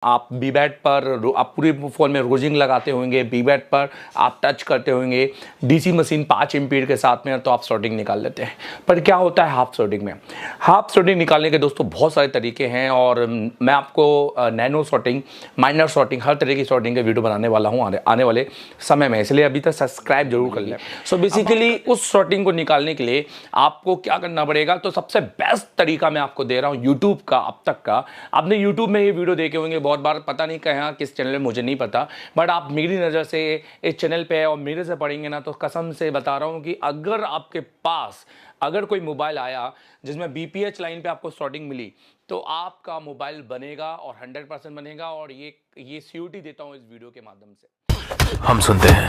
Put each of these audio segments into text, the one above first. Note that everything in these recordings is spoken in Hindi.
आप बीबैट पर आप पूरे फ़ोन में रोजिंग लगाते होंगे, बीबैट पर आप टच करते होंगे, डीसी मशीन 5 एम्पीयर के साथ में, तो आप शॉर्टिंग निकाल लेते हैं। पर क्या होता है हाफ शॉर्टिंग में? हाफ शॉर्टिंग निकालने के दोस्तों बहुत सारे तरीके हैं और मैं आपको नैनो शॉर्टिंग, माइनर शॉर्टिंग, हर तरह की शॉर्टिंग के वीडियो बनाने वाला हूँ आने वाले समय में, इसलिए अभी तक सब्सक्राइब जरूर कर लें। सो बेसिकली उस शॉर्टिंग को निकालने के लिए आपको क्या करना पड़ेगा, तो सबसे बेस्ट तरीका मैं आपको दे रहा हूँ यूट्यूब का। अब तक का आपने यूट्यूब में ये वीडियो देखे होंगे बहुत बार, पता नहीं कहाँ किस चैनल में, मुझे नहीं पता, बट आप मेरी नज़र से इस चैनल पे और मेरे से पढ़ेंगे ना, तो कसम से बता रहा हूँ कि अगर आपके पास अगर कोई मोबाइल आया जिसमें बीपीएच लाइन पे आपको शॉर्टिंग मिली, तो आपका मोबाइल बनेगा और 100% बनेगा, और ये सीयूटी देता हूँ इस वीडियो के माध्यम से। हम सुनते हैं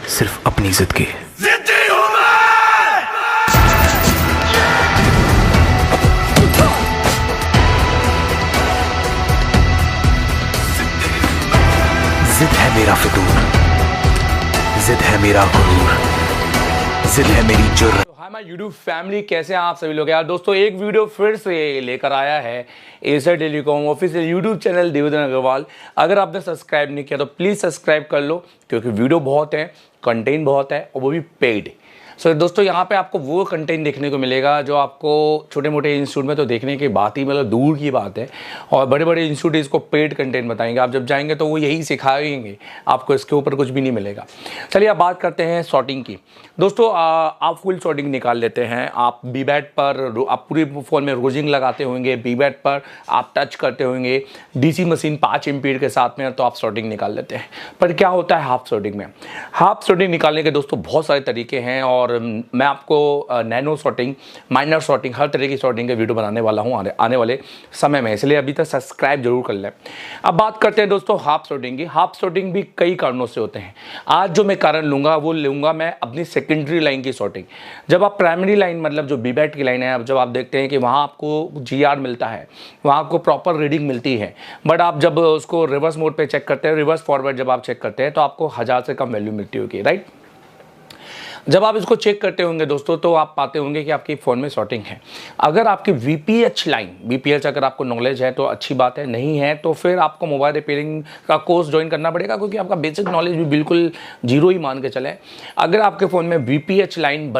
सिर्फ अपनी जिद की। जिद है मेरा फितूर, जिद है मेरा गुरूर, जिद है मेरी जुर्रत। हाय माय यूट्यूब फैमिली, कैसे हैं आप सभी लोग? यार दोस्तों, एक वीडियो फिर से लेकर आया है Asia telecom official YouTube channel Devdhan Agarwal. अगर आपने सब्सक्राइब नहीं किया तो प्लीज़ सब्सक्राइब कर लो, क्योंकि वीडियो बहुत है, कंटेंट बहुत है, और वो भी पेड। सो दोस्तों, यहाँ पे आपको वो कंटेंट देखने को मिलेगा जो आपको छोटे मोटे इंस्टीट्यूट में तो देखने की बात ही मतलब दूर की बात है, और बड़े बड़े इंस्टीट्यूट इसको पेड कंटेंट बताएंगे। आप जब जाएंगे तो वो यही सिखाएंगे आपको, इसके ऊपर कुछ भी नहीं मिलेगा। चलिए अब बात करते हैं शॉर्टिंग की। दोस्तों, आप फुल शॉर्टिंग निकाल लेते हैं। आप बीबैट पर आप पूरे फ़ोन में रोजिंग लगाते होंगे, बीबैट पर आप टच करते होंगे, डीसी मशीन 5 एम्पीयर के साथ में, तो आप शॉर्टिंग निकाल लेते हैं। पर क्या होता है हाफ शॉर्टिंग में? हाफ शॉर्टिंग निकालने के दोस्तों बहुत सारे तरीके हैं और मैं आपको नैनो शॉर्टिंग, माइनर शॉर्टिंग, हर तरह की शॉर्टिंग के वीडियो बनाने वाला हूँ आने वाले समय में, इसलिए अभी तक सब्सक्राइब जरूर कर लें। अब बात करते हैं दोस्तों हाफ शॉर्टिंग की। हाफ शॉर्टिंग भी कई कारणों से होते हैं। आज जो मैं कारण लूँगा वो लूँगा मैं अपनी सेकेंडरी लाइन की शॉर्टिंग। जब आप प्राइमरी लाइन मतलब जो बीबैट की लाइन है, अब जब आप देखते हैं कि वहाँ आपको जीआर मिलता है, वहाँ आपको प्रॉपर रीडिंग मिलती है, बट आप जब उसको रिवर्स मोड पे चेक करते हैं, रिवर्स फॉरवर्ड जब आप चेक करते हैं, तो आपको 1000 से कम वैल्यू मिलती होगी, राइट? जब आप इसको चेक करते होंगे दोस्तों, तो आप पाते होंगे कि आपके फ़ोन में शॉर्टिंग है। अगर आपकी वीपीएच लाइन, बीपीएच अगर आपको नॉलेज है तो अच्छी बात है, नहीं है तो फिर आपको मोबाइल रिपेयरिंग का कोर्स ज्वाइन करना पड़ेगा, क्योंकि आपका बेसिक नॉलेज भी बिल्कुल जीरो ही मान के चले। अगर आपके फ़ोन में बीपीएच लाइन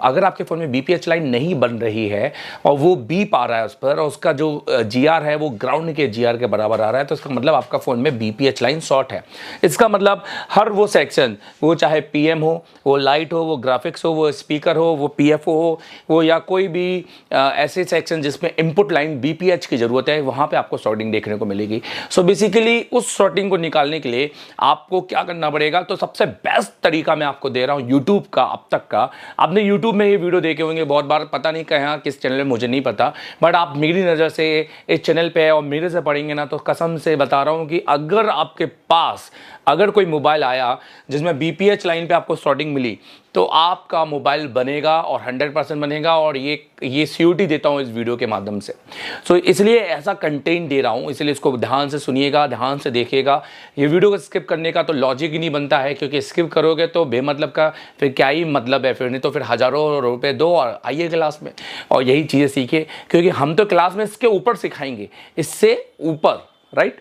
अगर आपके फ़ोन में बीपीएच लाइन नहीं बन रही है और वो बीप आ रहा है उस पर, और उसका जो जीआर है वो ग्राउंड के जीआर के बराबर आ रहा है, तो इसका मतलब आपका फ़ोन में बीपीएच लाइन शॉर्ट है। इसका मतलब हर वो सेक्शन, वो चाहे पीएम हो, वो लाइट हो, वो ग्राफिक्स हो, वो स्पीकर हो, वो पीएफओ हो, वो या कोई भी ऐसे सेक्शन जिसमें इनपुट लाइन बीपीएच की जरूरत है, वहां पे आपको शॉर्टिंग देखने को मिलेगी। सो बेसिकली उस शॉर्टिंग को निकालने के लिए आपको क्या करना पड़ेगा, तो सबसे बेस्ट तरीका मैं आपको दे रहा हूं यूट्यूब का। अब तक का आपने यूट्यूब में ये वीडियो देखे होंगे बहुत बार, पता नहीं कहाँ किस चैनल में, मुझे नहीं पता, बट आप मेरी नज़र से इस चैनल पे और मेरे से पढ़ेंगे ना, तो कसम से बता रहा हूँ कि अगर आपके पास अगर कोई मोबाइल आया जिसमें बीपीएच लाइन पे आपको शॉर्टिंग मिली, तो आपका मोबाइल बनेगा और 100% बनेगा, और ये सीयूटी देता हूँ इस वीडियो के माध्यम से। सो इसलिए ऐसा कंटेंट दे रहा हूँ, इसलिए इसको ध्यान से सुनिएगा, ध्यान से देखिएगा। ये वीडियो को स्किप करने का तो लॉजिक ही नहीं बनता है, क्योंकि स्किप करोगे तो बेमतलब का फिर क्या ही मतलब है, फिर नहीं तो फिर हज़ारों रुपये दो और आइए क्लास में और यही चीज़ें सीखिए, क्योंकि हम तो क्लास में इसके ऊपर सिखाएंगे, इससे ऊपर, राइट?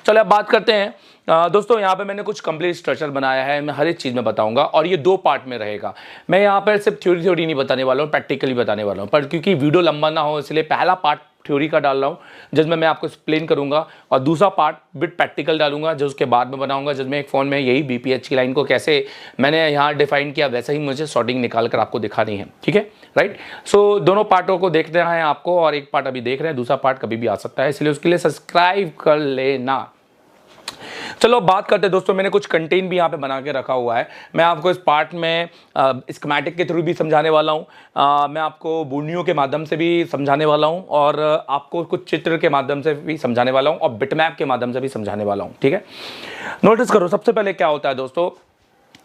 चलो अब बात करते हैं दोस्तों। यहाँ पे मैंने कुछ कंप्लीट स्ट्रक्चर बनाया है, मैं हर एक चीज़ में बताऊंगा, और ये 2 पार्ट में रहेगा। मैं यहाँ पर सिर्फ थ्योरी नहीं बताने वाला हूँ, प्रैक्टिकली बताने वाला हूँ, पर क्योंकि वीडियो लंबा ना हो इसलिए पहला पार्ट थ्योरी का डाल रहा हूँ, जिसमें मैं आपको एक्सप्लेन करूंगा, और दूसरा पार्ट बिट प्रैक्टिकल डालूंगा जो उसके बाद में बनाऊंगा, जिसमें एक फ़ोन में यही बीपीएच की लाइन को कैसे मैंने यहाँ डिफाइन किया, वैसे ही मुझे शॉर्टिंग निकाल कर आपको दिखानी है, ठीक है, राइट? सो दोनों पार्टों को देखते हैं आपको, और एक पार्ट अभी देख रहे हैं, दूसरा पार्ट कभी भी आ सकता है, इसलिए उसके लिए सब्सक्राइब कर लेना। चलो बात करते हैं दोस्तों, मैंने कुछ कंटेंट भी यहाँ पे बना के रखा हुआ है। मैं आपको इस पार्ट में स्कीमेटिक के थ्रू भी समझाने वाला हूँ, मैं आपको बूनियों के माध्यम से भी समझाने वाला हूँ, और आपको कुछ चित्र के माध्यम से भी समझाने वाला हूँ, और बिटमैप के माध्यम से भी समझाने वाला हूँ, ठीक है? नोटिस करो, सबसे पहले क्या होता है दोस्तों,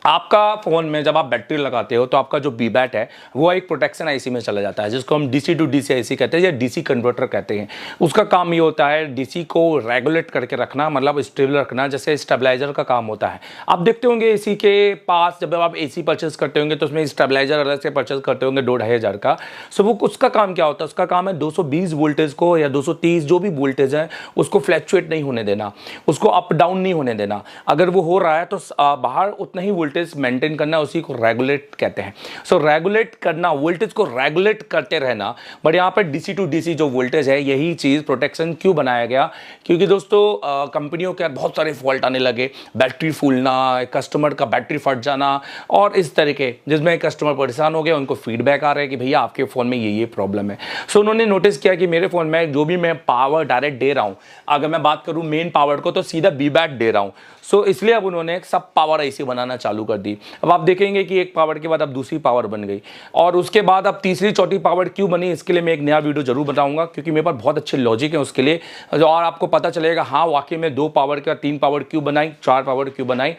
आपका फ़ोन में जब आप बैटरी लगाते हो तो आपका जो बी बैट है वो एक प्रोटेक्शन आईसी में चला जाता है, जिसको हम डीसी टू डीसी आईसी कहते हैं या डीसी कन्वर्टर कहते हैं। उसका काम ये होता है डीसी को रेगुलेट करके रखना, मतलब स्टेबल रखना, जैसे स्टेबलाइजर का काम होता है। आप देखते होंगे एसी के पास जब आप एसी परचेज करते होंगे तो उसमें स्टेबलाइजर अलग से परचेज करते होंगे 2-2,500 का। सो वो उसका काम क्या होता है? उसका काम है 220 वोल्टेज को या 230 जो भी वोल्टेज है उसको फ्लैक्चुएट नहीं होने देना, उसको अप डाउन नहीं होने देना। अगर वो हो रहा है तो बाहर उतना ही वोल्टेज मेंटेन करना, उसी को रेगुलेट कहते हैं। सो रेगुलेट करना, वोल्टेज को रेगुलेट करते रहना। बट यहाँ पर डीसी टू डीसी जो वोल्टेज है, यही चीज़ प्रोटेक्शन क्यों बनाया गया? क्योंकि दोस्तों कंपनियों के बहुत सारे फॉल्ट आने लगे, बैटरी फूलना, कस्टमर का बैटरी फट जाना और इस तरीके, जिसमें कस्टमर परेशान हो गया, उनको फीडबैक आ रहा है कि भैया आपके फ़ोन में ये प्रॉब्लम है। सो उन्होंने नोटिस किया कि मेरे फ़ोन में जो भी मैं पावर डायरेक्ट दे रहा हूँ, अगर मैं बात करूँ मेन पावर को, तो सीधा बी बैट दे रहा हूँ। सो इसलिए अब उन्होंने एक सब पावर आईसी बनाना चालू कर दी। अब आप देखेंगे कि एक पावर के बाद अब दूसरी पावर बन गई और उसके बाद अब तीसरी चौथी पावर क्यों बनी, इसके लिए मैं एक नया वीडियो जरूर बताऊंगा, क्योंकि मेरे पास बहुत अच्छे लॉजिक है उसके लिए, और आपको पता चलेगा हाँ वाकई में 2 पावर के और 3 पावर क्यों बनाई, 4 पावर क्यों बनाई।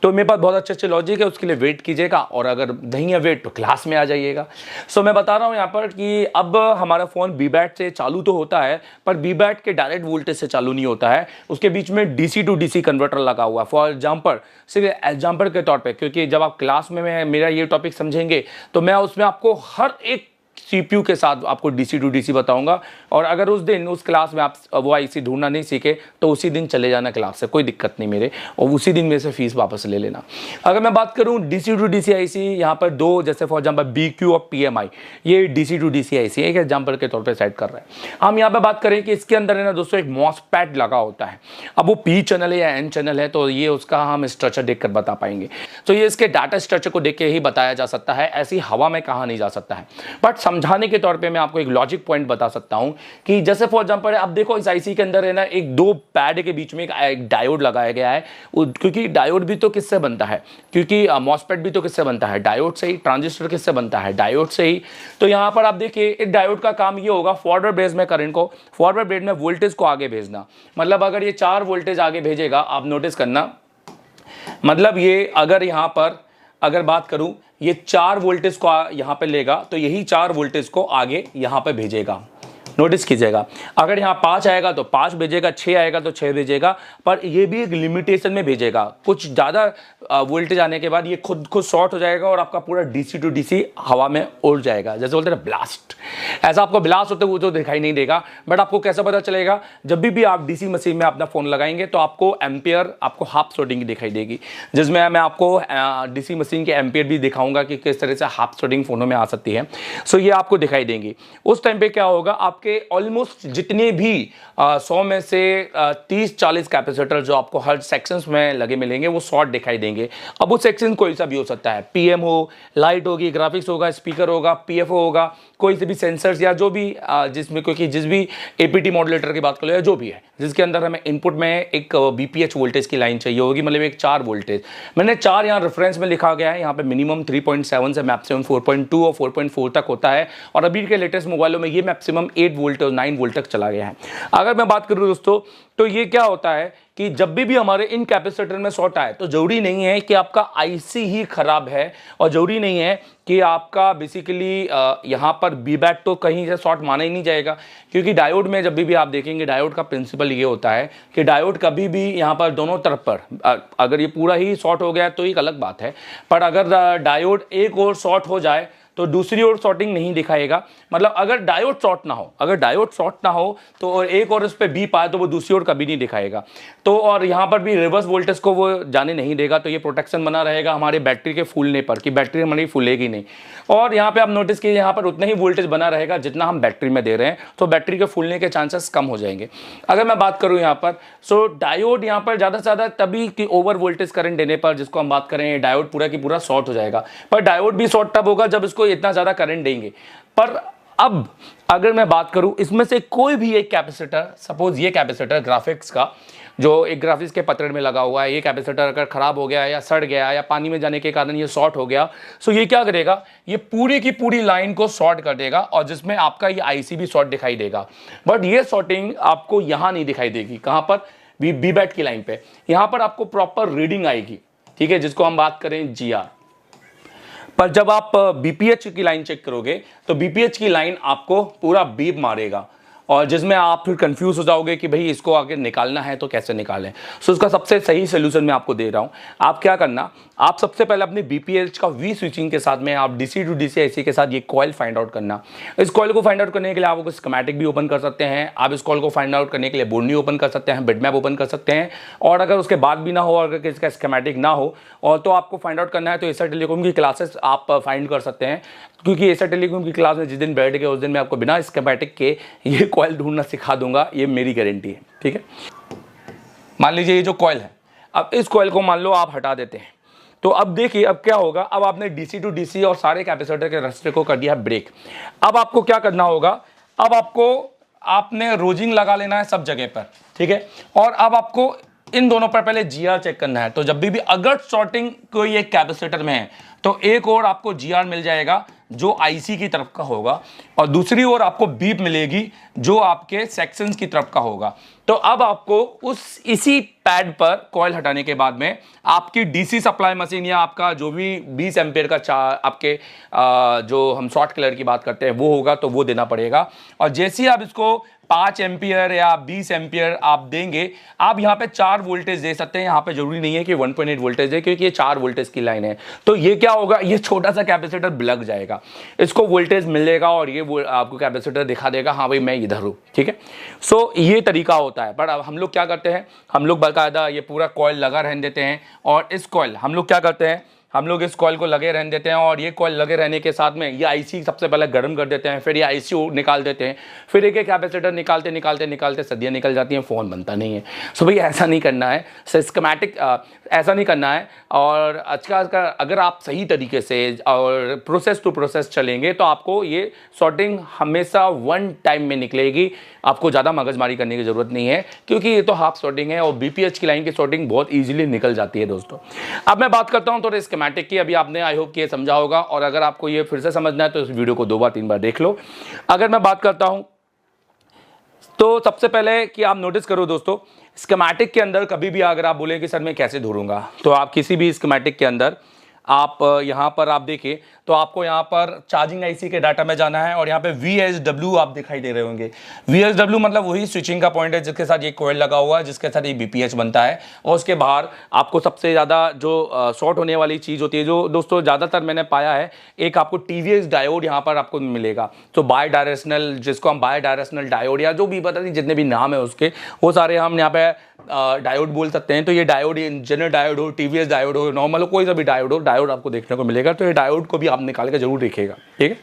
तो मेरे पास बहुत अच्छे लॉजिक है, उसके लिए वेट कीजिएगा, और अगर नहीं है वेट तो क्लास में आ जाइएगा। सो मैं बता रहा हूँ यहाँ पर कि अब हमारा फ़ोन बी बैट से चालू तो होता है, पर बी बैट के डायरेक्ट वोल्टेज से चालू नहीं होता है, उसके बीच में डीसी टू डीसी कन्वर्टर लगा हुआ है। फॉर एग्जाम्पल, सिर्फ एग्जाम्पल के तौर पर, क्योंकि जब आप क्लास में मेरा ये टॉपिक समझेंगे तो मैं उसमें आपको हर एक सीपीयू के साथ आपको डीसी टू डीसी बताऊंगा, और अगर उस दिन उस क्लास में आप वो आईसी ढूंढना नहीं सीखे तो उसी दिन चले जाना क्लास से, कोई दिक्कत नहीं मेरे, और उसी दिन मेरे से फीस वापस ले लेना। अगर मैं बात करूं डीसी टू डीसी आईसी, यहाँ पर 2, जैसे फॉर एग्जांपल BQ और PMI, ये डीसी टू डीसी आईसी एक एग्जांपल के तौर पे सेट कर रहे हैं। हम यहाँ पे बात करें कि इसके अंदर है ना दोस्तों एक मॉसफेट लगा होता है। अब वो P चैनल है या N चैनल है तो ये उसका हम स्ट्रक्चर देखकर बता पाएंगे। तो ये इसके डाटा स्ट्रक्चर को देख के ही बताया जा सकता है, ऐसी हवा में कहा नहीं जा सकता है। बट समझाने के तौर पे मैं आपको एक लॉजिक पॉइंट बता सकता हूं कि जैसे फॉर एग्जांपल अब देखो इस आईसी के अंदर है ना एक 2 पैड के बीच में एक डायोड लगाया गया है, क्योंकि डायोड भी तो किससे बनता है, क्योंकि मॉसफेट भी तो किससे बनता है, डायोड से ही। ट्रांजिस्टर किससे बनता है, डायोड से ही। तो यहां पर आप देखिए एक डायोड का काम ये होगा फॉरवर्ड बेस में करंट को, फॉरवर्ड बेस में वोल्टेज को आगे भेजना। मतलब अगर ये 4 वोल्टेज आगे भेजेगा, आप नोटिस करना, मतलब ये अगर यहां पर अगर बात करूं ये 4 वोल्टेज को यहां पे लेगा तो यही 4 वोल्टेज को आगे यहां पे भेजेगा। नोटिस कीजिएगा, अगर यहाँ 5 आएगा तो 5 भेजेगा, 6 आएगा तो 6 भेजेगा, पर ये भी एक लिमिटेशन में भेजेगा। कुछ ज़्यादा वोल्टेज आने के बाद ये खुद शॉर्ट हो जाएगा और आपका पूरा डीसी टू डीसी हवा में उड़ जाएगा, जैसे बोलते हैं ब्लास्ट। ऐसा आपको ब्लास्ट होते हुए तो दिखाई नहीं देगा, बट आपको कैसे पता चलेगा? जब भी आप डीसी मशीन में अपना फ़ोन लगाएंगे तो आपको एम्पियर, आपको हाफ शॉर्टिंग दिखाई देगी, जिसमें मैं आपको डीसी मशीन के एम्पियर भी दिखाऊंगा कि किस तरह से हाफ शॉर्टिंग फ़ोनों में आ सकती है। सो ये आपको दिखाई देंगी। उस टाइम पर क्या होगा, आप के ऑलमोस्ट जितने भी 100 में से 30-40 कैपेसिटर जो आपको हर सेक्शंस में लगे मिलेंगे वो शॉर्ट दिखाई देंगे। अब वो सेक्शन कोई सा भी हो सकता है, पीएम हो, लाइट होगी, ग्राफिक्स होगा, स्पीकर होगा, पीएफओ होगा, कोई से भी सेंसर्स या जो भी जिसमें, क्योंकि जिस भी एपीटी मॉड्यूलेटर की बात कर लो या जो भी है जिसके अंदर हमें इनपुट में एक बीपीएच वोल्टेज की लाइन चाहिए होगी, मतलब एक 4 वोल्टेज। मैंने 4 यहाँ रेफरेंस में लिखा गया है, यहाँ पे मिनिमम 3.7 से मैक्सिमम 4.2 और 4.4 तक होता है, और अभी के लेटेस्ट मोबाइलों में ये मैक्सिमम 8 वोल्ट और 9 वोल्ट तक चला गया है। अगर मैं बात करूँ दोस्तों तो ये क्या होता है कि जब भी हमारे इन कैपेसिटर में शॉर्ट आए तो जरूरी नहीं है कि आपका आईसी ही खराब है, और जरूरी नहीं है कि आपका बेसिकली यहाँ पर बी बैट तो कहीं से शॉर्ट माना ही नहीं जाएगा, क्योंकि डायोड में जब भी आप देखेंगे डायोड का प्रिंसिपल ये होता है कि डायोड कभी भी यहाँ पर दोनों तरफ पर, अगर ये पूरा ही शॉर्ट हो गया तो एक अलग बात है, पर अगर डायोड एक और शॉर्ट हो जाए तो दूसरी ओर शॉर्टिंग नहीं दिखाएगा। मतलब अगर डायोड शॉर्ट ना हो, अगर डायोड शॉर्ट ना हो तो और एक और उस पर बी पाए तो वो दूसरी ओर कभी नहीं दिखाएगा। तो और यहाँ पर भी रिवर्स वोल्टेज को वो जाने नहीं देगा, तो ये प्रोटेक्शन बना रहेगा हमारे बैटरी के फूलने पर, कि बैटरी हमारी फूलेगी नहीं। और यहाँ पे आप नोटिस कीजिए यहाँ पर उतना ही वोल्टेज बना रहेगा जितना हम बैटरी में दे रहे हैं, तो बैटरी के फूलने के चांसेस कम हो जाएंगे। अगर मैं बात करूँ यहाँ पर, सो डायोड यहाँ पर ज़्यादा से ज़्यादा तभी कि ओवर वोल्टेज करंट देने पर, जिसको हम बात करें डायोड पूरा की पूरा शॉर्ट हो जाएगा। पर डायोड भी शॉर्ट तब होगा जब इसको इतना ज़्यादा करंट देंगे। पर अब अगर मैं बात करूं इसमें से कोई भी एक कैपेसिटर, सपोज ये कैपेसिटर ग्राफिक्स का जो एक ग्राफिक्स के पतरे में लगा हुआ है, ये कैपेसिटर अगर खराब हो गया या सड़ गया या पानी में जाने के कारण ये शॉर्ट हो गया, सो ये क्या करेगा, ये पूरी की पूरी लाइन को शॉर्ट कर देगा, और जिसमें आपका ये आईसी भी शॉर्ट दिखाई देगा। बट ये शॉर्टिंग आपको यहां नहीं दिखाई देगी, कहां पर, बी बैट की लाइन पे। यहां पर आपको प्रॉपर रीडिंग आएगी, ठीक है, जिसको हम बात करें GR। पर जब आप BPH की लाइन चेक करोगे तो BPH की लाइन आपको पूरा बीप मारेगा, और जिसमें आप फिर कंफ्यूज हो जाओगे कि भाई इसको आगे निकालना है तो कैसे निकालें। सो उसका सबसे सही सोल्यूशन मैं आपको दे रहा हूं। आप क्या करना, आप सबसे पहले अपनी BPH का V स्विचिंग के साथ में आप DC to DC IC के साथ ये कॉइल फाइंड आउट करना। इस कॉइल को फाइंड आउट करने के लिए आप स्कीमेटिक भी ओपन कर सकते हैं, आप इस कॉइल को फाइंड आउट करने के लिए बोर्ड ओपन कर सकते हैं, बिटमैप ओपन कर सकते हैं, और अगर उसके बाद भी ना हो, अगर इसका स्कीमेटिक ना हो और तो आपको फाइंड आउट करना है तो एसआर टेलीकॉम की क्लासेस आप फाइंड कर सकते हैं, क्योंकि एसआर टेलीकॉम की क्लास में जिस दिन बैठ गए उस दिन मैं आपको बिना स्कीमेटिक के ये कॉइल ढूंढना सिखा दूंगा, ये मेरी गारंटी है। ठीक है, मान लीजिए ये जो कॉइल है, अब इस कॉइल को मान लो आप हटा देते हैं, तो अब देखिए अब क्या होगा। अब आपने DC to DC और सारे कैपेसिटर के रास्ते को कर दिया ब्रेक। अब आपको क्या करना होगा, अब आपने रोजिंग लगा लेना है सब जगह पर, ठीक है, और अब आपको इन दोनों पर पहले GR चेक करना है। तो जब भी अगर शॉर्टिंग कोई एक कैपेसिटर में है तो एक और आपको GR मिल जाएगा जो IC की तरफ का होगा, और दूसरी ओर आपको बीप मिलेगी जो आपके सेक्शंस की तरफ का होगा। तो अब आपको इसी पैड पर कॉइल हटाने के बाद में आपकी DC सप्लाई मशीन या आपका जो भी 20 एम्पियर का आपके जो हम शॉर्ट कलर की बात करते हैं वो होगा, तो वो देना पड़ेगा। और जैसे ही आप इसको 5 एम्पियर या 20 एम्पियर आप देंगे, आप यहाँ पे 4 वोल्टेज दे सकते हैं। यहाँ पे जरूरी नहीं है कि 1.8 वोल्टेज है, क्योंकि ये 4 वोल्टेज की लाइन है। तो ये क्या होगा, ये छोटा सा कैपेसिटर लग जाएगा, इसको वोल्टेज मिलेगा और ये आपको कैपेसिटर दिखा देगा हाँ भाई मैं इधर हूँ। ठीक है, सो ये तरीका होता है। पर अब हम लोग क्या करते हैं, हम लोग बाकायदा ये पूरा कॉइल लगा रहने देते हैं, और इस कॉइल हम लोग क्या करते हैं, हम लोग इस कॉइल को लगे रहने देते हैं, और ये कॉइल लगे रहने के साथ में ये IC सबसे पहले गर्म कर देते हैं, फिर ये IC निकाल देते हैं, फिर एक एक कैपेसिटर निकालते निकालते निकालते सदियाँ निकल जाती हैं, फ़ोन बनता नहीं है। सो भाई ऐसा नहीं करना है, सिस्टमैटिक ऐसा नहीं करना है। और आज का अगर आप सही तरीके से और प्रोसेस टू प्रोसेस चलेंगे तो आपको ये शॉर्टिंग हमेशा 1 टाइम में निकलेगी, आपको ज़्यादा मगजमारी करने की ज़रूरत नहीं है, क्योंकि ये तो हाफ शॉर्टिंग है और BPH की लाइन की शॉर्टिंग बहुत ईजिली निकल जाती है दोस्तों। अब मैं बात करता हूँ थोड़े स्कीमेटिक की। अभी आपने आई होप कि ये समझा होगा, और अगर आपको ये फिर से समझना है तो इस वीडियो को 2 बार 3 बार देख लो। अगर मैं बात करता हूँ तो सबसे पहले कि आप नोटिस करो दोस्तों, स्कीमेटिक के अंदर कभी भी अगर आप बोले कि सर मैं कैसे ढूंढूंगा, तो आप किसी भी स्कीमेटिक के अंदर आप यहाँ पर आप देखिए तो आपको यहाँ पर चार्जिंग IC के डाटा में जाना है, और यहाँ पे VSW आप दिखाई दे रहे होंगे। VSW मतलब वही स्विचिंग का पॉइंट है जिसके साथ ये कॉइल लगा हुआ है, जिसके साथ ये BPH बनता है। और उसके बाहर आपको सबसे ज़्यादा जो शॉर्ट होने वाली चीज़ होती है, जो दोस्तों ज़्यादातर मैंने पाया है, एक आपको TVS डायोड यहाँ पर आपको मिलेगा। तो बाय डायरेक्शनल, जिसको हम बाय डायरेक्शनल डायोड या जो भी पता नहीं जितने भी नाम है उसके, वो सारे हम यहाँ पे डायोड बोल सकते हैं। तो ये डायोड जनरल डायोड हो, TVS डायोड हो, नॉर्मल हो, कोई सा भी डायोड हो, डायोड आपको देखने को मिलेगा। तो ये डायोड को भी आप निकाल के जरूर देखिएगा। ठीक है,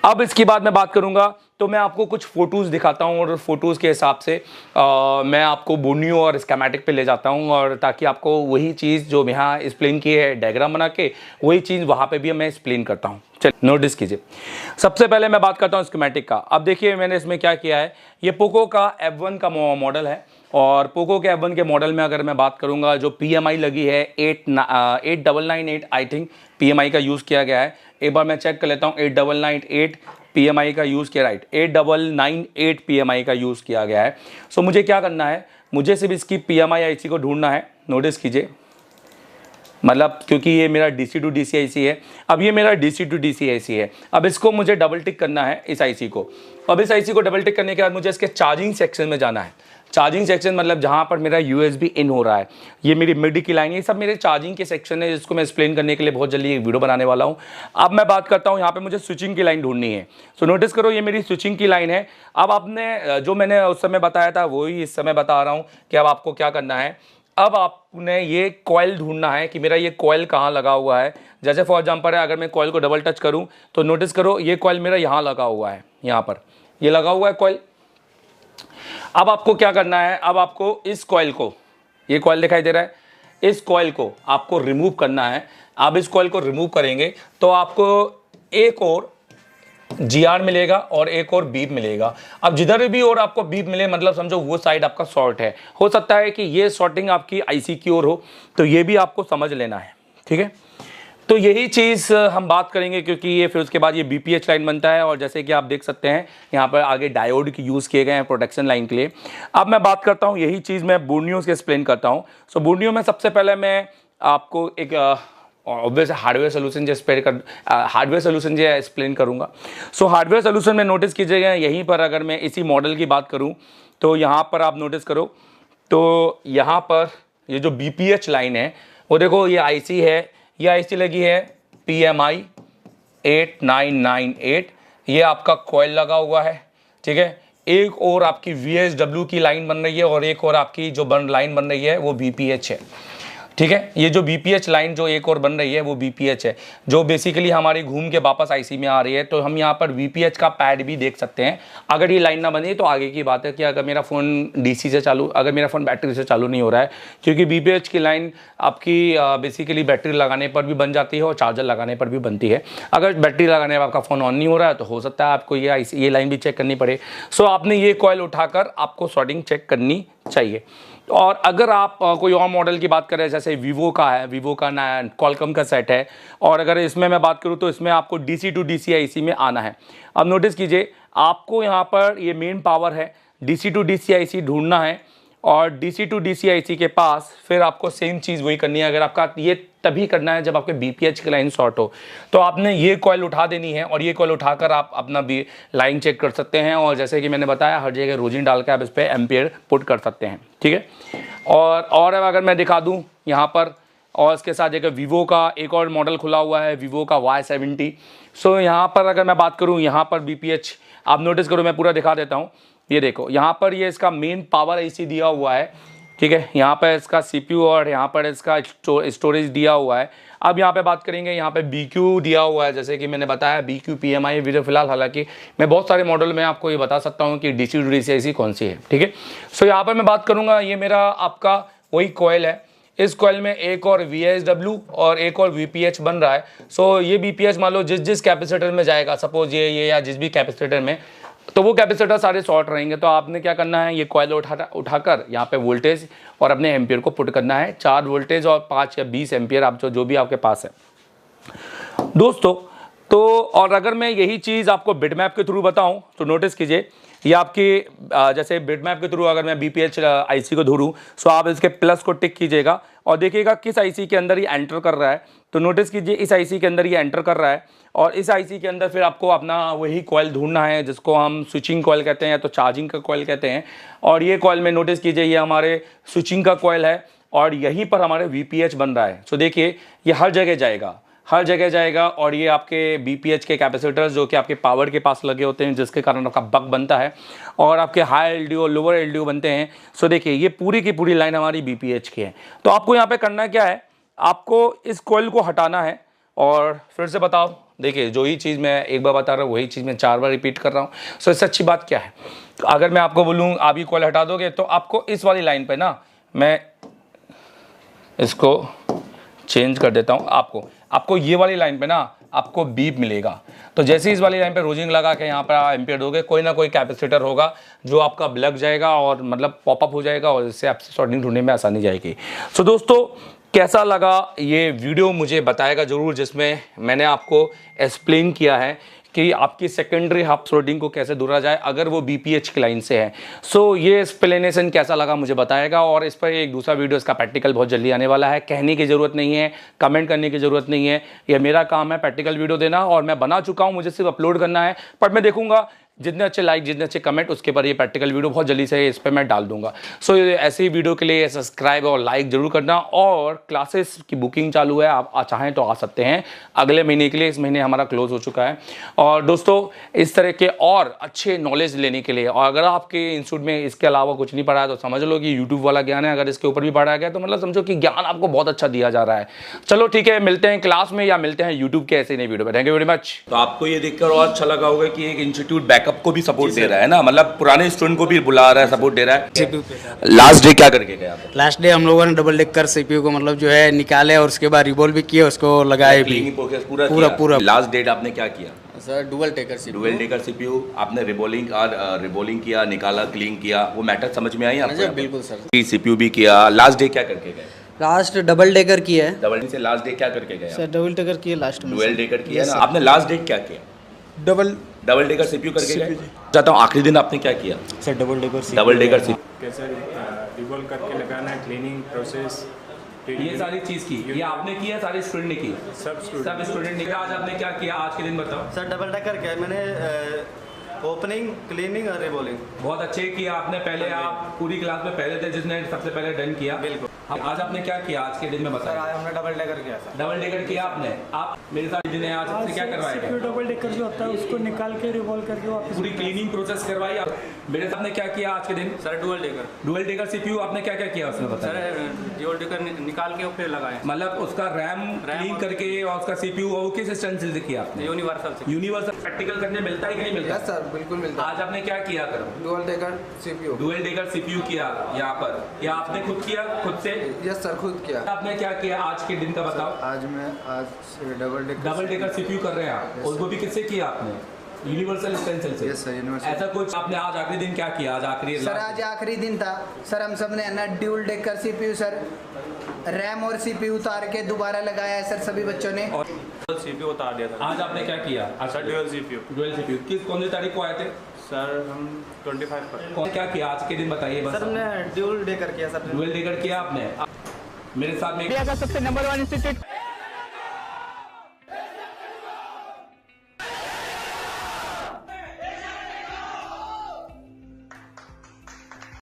अब इसके बाद मैं बात करूंगा तो मैं आपको कुछ फोटोज़ दिखाता हूं, और फोटोज़ के हिसाब से मैं आपको बोर्नियो और स्कीमेटिक पे ले जाता हूं, और ताकि आपको वही चीज़ जो यहाँ एक्सप्लेन की है डायग्राम बना के, वही चीज़ वहाँ पे भी मैं एक्सप्लेन करता हूँ। चलिए नोटिस कीजिए। सबसे पहले मैं बात करता हूँ स्कीमेटिक का। अब देखिए मैंने इसमें क्या किया है, ये पोको का F1 का मॉडल है, और पोको के F1 के मॉडल में अगर मैं बात करूंगा, जो PMI लगी है 8998 आई थिंक PMI का यूज़ किया गया है। एक बार मैं चेक कर लेता हूँ, 8998 PMI का यूज़ किया, राइट 8998 PMI का यूज़ किया गया है। सो मुझे क्या करना है, मुझे सिर्फ इसकी PMI IC को ढूंढना है। नोटिस कीजिए, मतलब क्योंकि ये मेरा DC to DC IC है, अब ये मेरा DC to DC IC है। अब इसको मुझे डबल टिक करना है इस IC को। अब इस IC को डबल टिक करने के बाद मुझे इसके चार्जिंग सेक्शन में जाना है। चार्जिंग सेक्शन मतलब जहाँ पर मेरा USB इन हो रहा है, ये मेरी मिड की लाइन है, ये सब मेरे चार्जिंग के सेक्शन है, जिसको मैं एक्सप्लेन करने के लिए बहुत जल्दी एक वीडियो बनाने वाला हूँ। अब मैं बात करता हूँ, यहाँ पे मुझे स्विचिंग की लाइन ढूंढनी है। सो नोटिस करो ये मेरी स्विचिंग की लाइन है। अब आपने जो मैंने उस समय बताया था वही इस समय बता रहा हूँ कि अब आपको क्या करना है। अब आपने ये कॉइल ढूंढना है कि मेरा ये कॉइल कहाँ लगा हुआ है। जैसे फॉर एग्जांपल है, अगर मैं कॉइल को डबल टच करूँ तो नोटिस करो ये कॉइल मेरा यहाँ लगा हुआ है, यहाँ पर ये लगा हुआ है कॉइल। अब आपको क्या करना है, अब आपको इस कॉइल को, ये कॉइल दिखाई दे रहा है, इस कॉइल को आपको रिमूव करना है। आप इस कॉइल को रिमूव करेंगे तो आपको एक और GR मिलेगा और एक और बीप मिलेगा। अब जिधर भी और आपको बीप मिले मतलब समझो वो साइड आपका शॉर्ट है। हो सकता है कि ये शॉर्टिंग आपकी IC की ओर हो, तो ये भी आपको समझ लेना है। ठीक है, तो यही चीज़ हम बात करेंगे, क्योंकि ये फिर उसके बाद ये BPH लाइन बनता है, और जैसे कि आप देख सकते हैं यहाँ पर आगे डायोड की यूज़ किए गए हैं प्रोटेक्शन लाइन के लिए। अब मैं बात करता हूँ, यही चीज़ मैं बोर्नियो से एक्सप्लेन करता हूँ। सो बोर्नियो में सबसे पहले मैं आपको एक ऑब्वियस हार्डवेयर सोल्यूशन जो एक्सप्लेन करूँगा। सो हार्डवेयर सोल्यूशन में नोटिस कीजिएगा यहीं पर, अगर मैं इसी मॉडल की बात करूँ तो यहाँ पर आप नोटिस करो तो यहाँ पर ये जो BPH लाइन है वो देखो, ये IC है, ये IC लगी है PMI 8998, ये आपका कॉइल लगा हुआ है, ठीक है। एक और आपकी VSW की लाइन बन रही है और एक और आपकी जो लाइन बन रही है वो BPH है, ठीक है। ये जो BPH लाइन जो एक और बन रही है वो BPH है, जो बेसिकली हमारी घूम के वापस IC में आ रही है। तो हम यहाँ पर VPH का पैड भी देख सकते हैं। अगर ये लाइन ना बनी तो आगे की बात है कि अगर मेरा फ़ोन DC से चालू, अगर मेरा फ़ोन बैटरी से चालू नहीं हो रहा है, क्योंकि BPH की लाइन आपकी बेसिकली बैटरी लगाने पर भी बन जाती है और चार्जर लगाने पर भी बनती है। अगर बैटरी लगाने पर आपका फ़ोन ऑन नहीं हो रहा है तो हो सकता है आपको ये लाइन भी चेक करनी पड़े। सो आपने ये कॉइल उठाकर आपको सॉर्टिंग चेक करनी चाहिए। और अगर आप कोई और मॉडल की बात करें, जैसे वीवो का है, वीवो का कॉलकॉम का सेट है, और अगर इसमें मैं बात करूं तो इसमें आपको DC to DC IC में आना है। अब नोटिस कीजिए, आपको यहां पर ये मेन पावर है, DC to DC IC ढूंढना है, और DC to DC IC के पास फिर आपको सेम चीज़ वही करनी है। अगर आपका ये तभी करना है जब आपके BPH की लाइन शॉर्ट हो, तो आपने ये कॉइल उठा देनी है और ये कॉइल उठाकर आप अपना भी लाइन चेक कर सकते हैं। और जैसे कि मैंने बताया, हर जगह रोजिन डाल के आप इस पर एम्पियर पुट कर सकते हैं, ठीक है। और अगर मैं दिखा दूँ यहाँ पर, और इसके साथ एक वीवो का एक और मॉडल खुला हुआ है, वीवो का Y70। सो यहाँ पर अगर मैं बात करूँ, यहाँ पर BPH आप नोटिस करो, मैं पूरा दिखा देता हूँ। ये देखो, यहाँ पर ये इसका मेन पावर IC दिया हुआ है, ठीक है। यहाँ पर इसका CPU और यहाँ पर इसका स्टोरेज दिया हुआ है। अब यहाँ पे बात करेंगे, यहाँ पे BQ दिया हुआ है, जैसे कि मैंने बताया BQ PMI वीडियो फिलहाल, हालांकि मैं बहुत सारे मॉडल में आपको ये बता सकता हूँ कि DC to DC IC कौन सी है, ठीक है। सो यहाँ पर मैं बात करूँगा, ये मेरा आपका वही कॉइल है। इस कॉइल में एक और VSW और एक और VPH बन रहा है। सो ये BPH मान लो जिस कैपेसिटर में जाएगा, सपोज ये या जिस भी कैपेसिटर में, तो वो कैपेसिटर सारे शॉर्ट रहेंगे। तो आपने क्या करना है, ये कॉइल उठाकर यहाँ पे वोल्टेज और अपने एम्पियर को पुट करना है। 4 वोल्टेज और 5 या 20 एम्पियर, आप जो भी आपके पास है दोस्तों। तो और अगर मैं यही चीज़ आपको बिटमैप के थ्रू बताऊं तो नोटिस कीजिए, ये आपकी जैसे बिटमैप के थ्रू अगर मैं BPH IC को ढूंढूं, सो आप इसके प्लस को टिक कीजिएगा और देखिएगा किस IC के अंदर ये एंटर कर रहा है। तो नोटिस कीजिए, इस IC के अंदर ये एंटर कर रहा है, और इस IC के अंदर फिर आपको अपना वही कॉइल ढूंढना है, जिसको हम स्विचिंग कॉइल कहते हैं, तो चार्जिंग का कॉइल कहते हैं। और ये कॉइल में नोटिस कीजिए, ये हमारे स्विचिंग का कॉइल है और यहीं पर हमारे VPH बन रहा है। सो देखिए, ये हर जगह जाएगा और ये आपके BPH के कैपेसिटर्स जो कि आपके पावर के पास लगे होते हैं, जिसके कारण आपका बक बनता है और आपके हाई LDO और लोअर LDO बनते हैं। सो देखिए, ये पूरी की पूरी लाइन हमारी BPH की है। तो आपको यहाँ पे करना क्या है, आपको इस कॉइल को हटाना है। और फिर से बताओ, देखिए जो ही चीज़ मैं एक बार बता रहा हूँ वही चीज़ मैं 4 बार रिपीट कर रहा हूँ। सो इससे अच्छी बात क्या है, अगर मैं आपको बोलूँ आप ये कॉइल हटा दोगे, तो आपको इस वाली लाइन पे ना, मैं इसको चेंज कर देता हूँ, आपको ये वाली लाइन पे ना आपको बीप मिलेगा। तो जैसे इस वाली लाइन पे रोजिंग लगा के यहाँ पर आप एम्पियर दोगे, कोई ना कोई कैपेसिटर होगा जो आपका लग जाएगा और मतलब पॉपअप हो जाएगा, और इससे आपसे सॉर्टिंग ढूंढने में आसानी जाएगी। सो दोस्तों, कैसा लगा ये वीडियो मुझे बताएगा ज़रूर, जिसमें मैंने आपको एक्सप्लेन किया है कि आपकी सेकेंडरी हाफ सॉर्टिंग को कैसे ढूंढा जाए अगर वो BPH की लाइन से है। सो ये एक्सप्लेनेशन कैसा लगा मुझे बताएगा, और इस पर एक दूसरा वीडियो, इसका प्रैक्टिकल बहुत जल्दी आने वाला है। कहने की ज़रूरत नहीं है, कमेंट करने की ज़रूरत नहीं है, ये मेरा काम है प्रैक्टिकल वीडियो देना, और मैं बना चुका हूँ, मुझे सिर्फ अपलोड करना है। पर मैं देखूँगा जितने अच्छे लाइक, जितने अच्छे कमेंट, उसके पर ये प्रैक्टिकल वीडियो बहुत जल्दी से इस पर मैं डाल दूंगा। सो ऐसे ही वीडियो के लिए सब्सक्राइब और लाइक जरूर करना। और क्लासेस की बुकिंग चालू है, आप चाहें तो आ सकते हैं अगले महीने के लिए। इस महीने हमारा क्लोज हो चुका है। और दोस्तों, इस तरह के और अच्छे नॉलेज लेने के लिए, और अगर आपके इंस्टीट्यूट में इसके अलावा कुछ नहीं पढ़ा है तो समझ लो कि यूट्यूब वाला ज्ञान है। अगर इसके ऊपर भी पढ़ाया गया तो मतलब समझो कि ज्ञान आपको बहुत अच्छा दिया जा रहा है। चलो ठीक है, मिलते हैं क्लास में या मिलते हैं यूट्यूब के ऐसे नई वीडियो में। Thank you very much. तो आपको ये देखकर और अच्छा लगा होगा कि एक इंस्टीट्यूट बैकअप को भी सपोर्ट दे रहा है ना, मतलब पुराने स्टूडेंट को भी बुला रहा है, सपोर्ट दे रहा है। लास्ट डे क्या करके गया? लास्ट डे हम लोगों ने डबल डेकर CPU को मतलब जो है निकाले और उसके बाद रिवॉल्व भी किए, उसको लगाए भी पूरा। लास्ट डेट आपने क्या किया सर? डुअल डेकर CPU आपने रिबोलिंग किया, निकाला, क्लीन किया, वो मैटर समझ में आई आपको? बिल्कुल सर। CPU भी किया। लास्ट डे क्या करके गए? लास्ट डबल डेकर की है। डबल से लास्ट डे क्या करके गए? सर डबल डेकर की है लास्ट में। डुअल डेकर किया ना आपने? लास्ट डे क्या किया? डबल डेकर CPU करके गए। चाहता हूँ आखिरी दिन आपने क्या किया? सर डबल डेकर CPU कैसे रिवॉल्व करके लगाना है, क्लीनिंग प्रोसेस ये सारी चीज़ की, ये आपने किया, सारी स्टूडेंट ने की, सब स्टूडेंट ने किया। आज आपने क्या किया आज के दिन बताओ सर? डबल डेकर किया है मैंने, ओपनिंग, क्लीनिंग और रिबॉलिंग। बहुत अच्छे किया आपने। पहले आप पूरी क्लास में पहले थे जिसने सबसे पहले डन किया। बिल्कुल। आज आपने क्या किया आज के दिन में बताया? आज हमने डबल डेकर किया सर। डबल डेकर किया आपने। आप मेरे साथ जिन्हें आज आपसे क्या करवाया? डबल डेकर जो होता है उसको निकाल के रिवॉल्व करके वापस पूरी क्लीनिंग प्रोसेस करवाई आप। मेरे साथ ने क्या किया आज के दिन? Sir dual decker. Dual decker CPU आपने क्या क्या किया उसमें बताया? सर डुअल डेकर निकाल के फिर लगाए, मतलब उसका रैम क्लीन करके और उसका सीपीयू वो किस स्टैंड से किया आपने? यूनिवर्सल से। यूनिवर्सल प्रैक्टिकल करने मिलता है कि नहीं मिलता? सर बिल्कुल मिलता है। आज आपने क्या किया करो? Dual decker CPU. Dual decker CPU किया यहाँ पर, या आपने खुद किया खुद से? यस सर, खुद किया। आपने क्या किया आज के दिन का बताओ? आज डबल डेकर सीपीयू कर रहे हैं आप, और वो भी किससे किया आपने? यूनिवर्सल स्टेंसिल से। Yes sir, universal. ऐसा कुछ आपने आज आखिरी दिन क्या किया? आज आखिरी सर आज आखिरी दिन था सर, हम सब ने है ना dual decker CPU sir RAM और सीपीयू उतार के दोबारा लगाया है सर सभी बच्चों ने। और सीपीयू उतार दिया था। आज आपने क्या किया? Sir dual CPU. Dual CPU कौन सी तारीख को आए थे? सर हम 25 पर। कौन क्या किया आज के दिन बताइए बस। सर हमने डुअल डेकर किया सर। डुअल डेकर किया आपने। मेरे साथ में सबसे नंबर 1 इंस्टीट्यूट